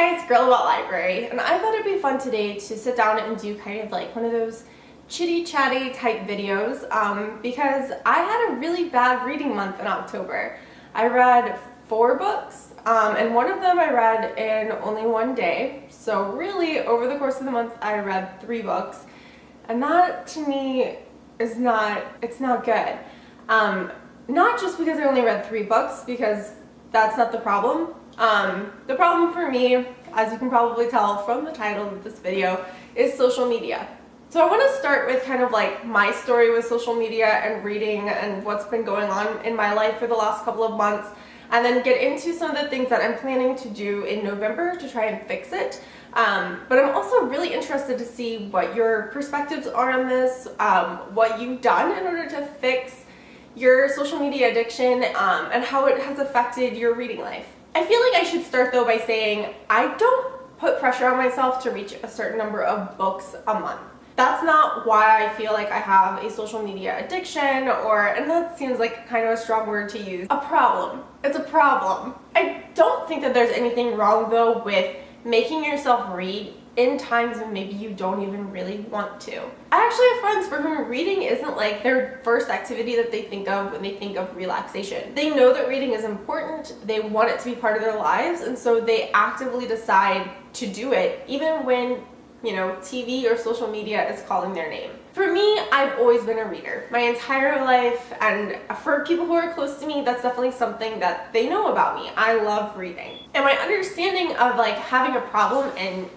Hey guys, Girl About Library, and I thought it'd be fun today to sit down and do kind of like one of those chitty chatty type videos because I had a really bad reading month in October. I read 4 books and one of them I read in only one day, so really over the course of the month I read 3 books, and that to me is not good. Not just because I only read 3 books, because that's not the problem. The problem for me, as you can probably tell from the title of this video, is social media. So I want to start with kind of like my story with social media and reading and what's been going on in my life for the last couple of months, and then get into some of the things that I'm planning to do in November to try and fix it. But I'm also really interested to see what your perspectives are on this, what you've done in order to fix your social media addiction, and how it has affected your reading life. I feel like I should start though by saying I don't put pressure on myself to reach a certain number of books a month. That's not why I feel like I have a social media addiction, and that seems like kind of a strong word to use. A problem. It's a problem. I don't think that there's anything wrong though with making yourself read in times when maybe you don't even really want to. I actually have friends for whom reading isn't like their first activity that they think of when they think of relaxation. They know that reading is important, they want it to be part of their lives, and so they actively decide to do it even when, you know, TV or social media is calling their name. For me, I've always been a reader my entire life, and for people who are close to me, that's definitely something that they know about me. I love reading. And my understanding of like having a problem and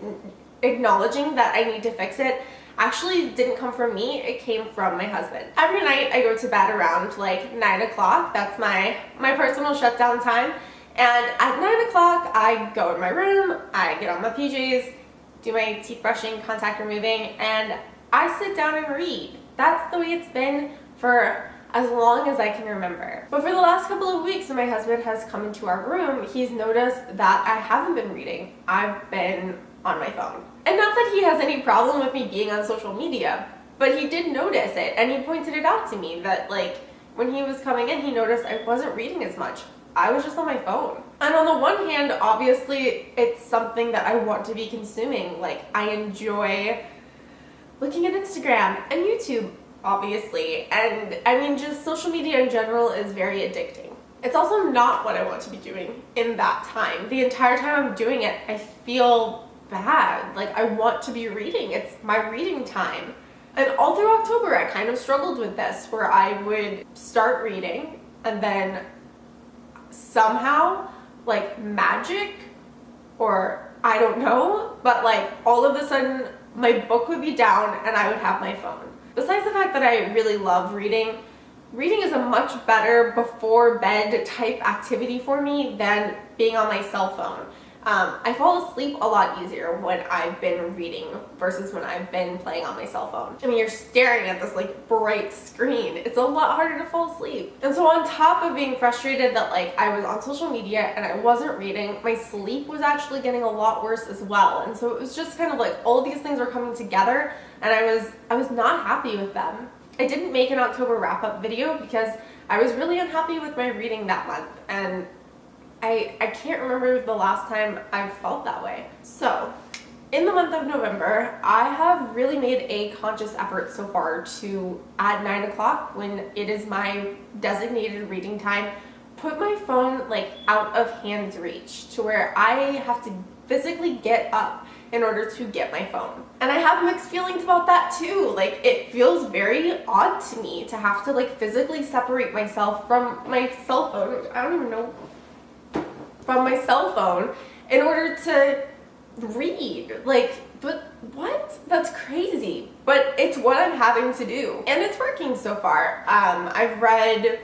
acknowledging that I need to fix it actually didn't come from me, it came from my husband. Every night I go to bed around like 9 o'clock, that's my personal shutdown time, and at 9 o'clock I go in my room, I get on my PJs, do my teeth brushing, contact removing, and I sit down and read. That's the way it's been for as long as I can remember. But for the last couple of weeks when my husband has come into our room, he's noticed that I haven't been reading. I've been on my phone. And not that he has any problem with me being on social media, but he did notice it, and he pointed it out to me that like when he was coming in, he noticed I wasn't reading as much. I was just on my phone. And on the one hand, obviously it's something that I want to be consuming. Like I enjoy looking at Instagram and YouTube, obviously, and I mean just social media in general is very addicting. It's also not what I want to be doing in that time. The entire time I'm doing it, I feel bad. Like I want to be reading. It's my reading time. And all through October I kind of struggled with this, where I would start reading and then somehow, like magic, or I don't know, but like all of a sudden my book would be down and I would have my phone. Besides the fact that I really love reading, reading is a much better before bed type activity for me than being on my cell phone. I fall asleep a lot easier when I've been reading versus when I've been playing on my cell phone. I mean, you're staring at this like bright screen. It's a lot harder to fall asleep. And so on top of being frustrated that like I was on social media and I wasn't reading, my sleep was actually getting a lot worse as well. And so it was just kind of like all these things were coming together, and I was not happy with them. I didn't make an October wrap-up video because I was really unhappy with my reading that month, and I can't remember the last time I felt that way. So in the month of November, I have really made a conscious effort so far to, at 9 o'clock, when it is my designated reading time, put my phone like out of hand's reach to where I have to physically get up in order to get my phone. And I have mixed feelings about that too. Like it feels very odd to me to have to like physically separate myself from my cell phone, which I don't even know, from my cell phone in order to read. Like, but what? That's crazy. But it's what I'm having to do, and it's working so far. I've read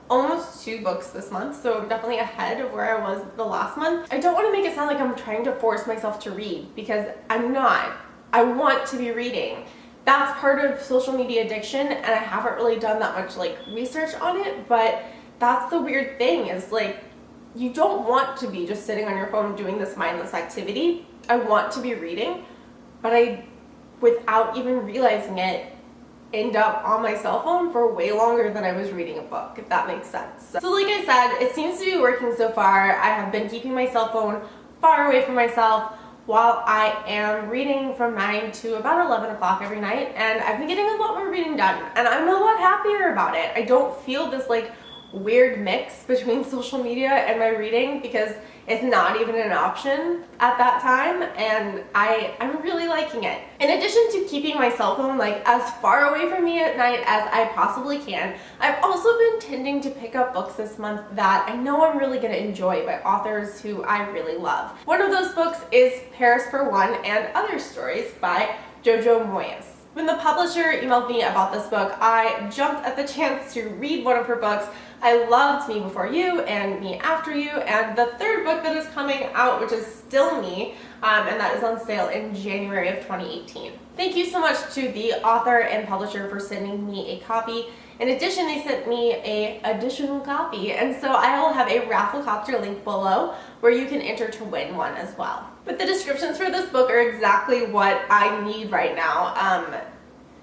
almost 2 books this month, so I'm definitely ahead of where I was the last month. I don't want to make it sound like I'm trying to force myself to read, because I'm not. I want to be reading. That's part of social media addiction, and I haven't really done that much like research on it, but that's the weird thing, is like you don't want to be just sitting on your phone doing this mindless activity. I want to be reading, but I, without even realizing it, end up on my cell phone for way longer than I was reading a book, if that makes sense. So like I said, it seems to be working so far. I have been keeping my cell phone far away from myself while I am reading from 9 to about 11 o'clock every night, and I've been getting a lot more reading done, and I'm a lot happier about it. I don't feel this like weird mix between social media and my reading because it's not even an option at that time, and I'm really liking it. In addition to keeping my cell phone like as far away from me at night as I possibly can, I've also been tending to pick up books this month that I know I'm really gonna enjoy by authors who I really love. One of those books is Paris for One and Other Stories by JOJO MOYES. When the publisher emailed me about this book, I jumped at the chance to read one of her books. I loved Me Before You and Me After You, and the third book that is coming out, which is Still Me, and that is on sale in January of 2018. Thank you so much to the author and publisher for sending me a copy. In addition, they sent me an additional copy, and so I will have a RAFFLECOPTER link below where you can enter to win one as well. But the descriptions for this book are exactly what I need right now.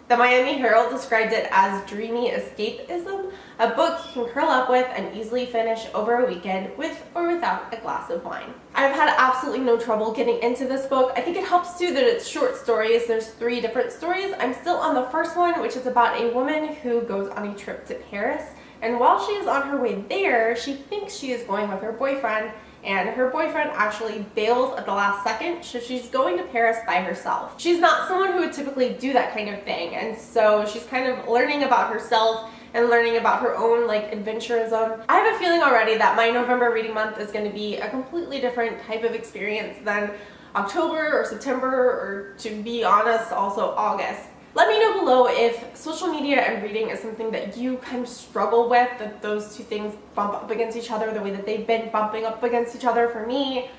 The Miami Herald described it as dreamy escapism, a book you can curl up with and easily finish over a weekend with or without a glass of wine. I've had absolutely no trouble getting into this book. I think it helps too that it's short stories. There's 3 different stories. I'm still on the first one, which is about a woman who goes on a trip to Paris, and while she is on her way there, she thinks she is going with her boyfriend, and her boyfriend actually bails at the last second, so she's going to Paris by herself. She's not someone who would typically do that kind of thing, and so she's kind of learning about herself and learning about her own like adventurism. I have a feeling already that my November reading month is going to be a completely different type of experience than October or September, or to be honest, also August. Let me know below if social media and reading is something that you kind of struggle with, that those two things bump up against each other the way that they've been bumping up against each other for me.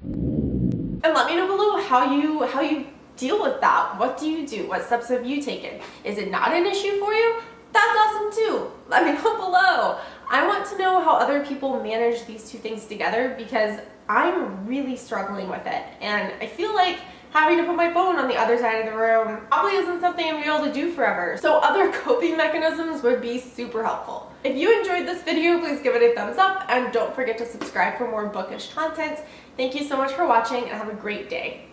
And let me know below how you deal with that. What do you do? What steps have you taken? Is it not an issue for you? That's awesome too. Let me know below. I want to know how other people manage these two things together because I'm really struggling with it, and I feel like having to put my phone on the other side of the room probably isn't something I'm able to do forever. So other coping mechanisms would be super helpful. If you enjoyed this video, please give it a thumbs up and don't forget to subscribe for more bookish content. Thank you so much for watching and have a great day.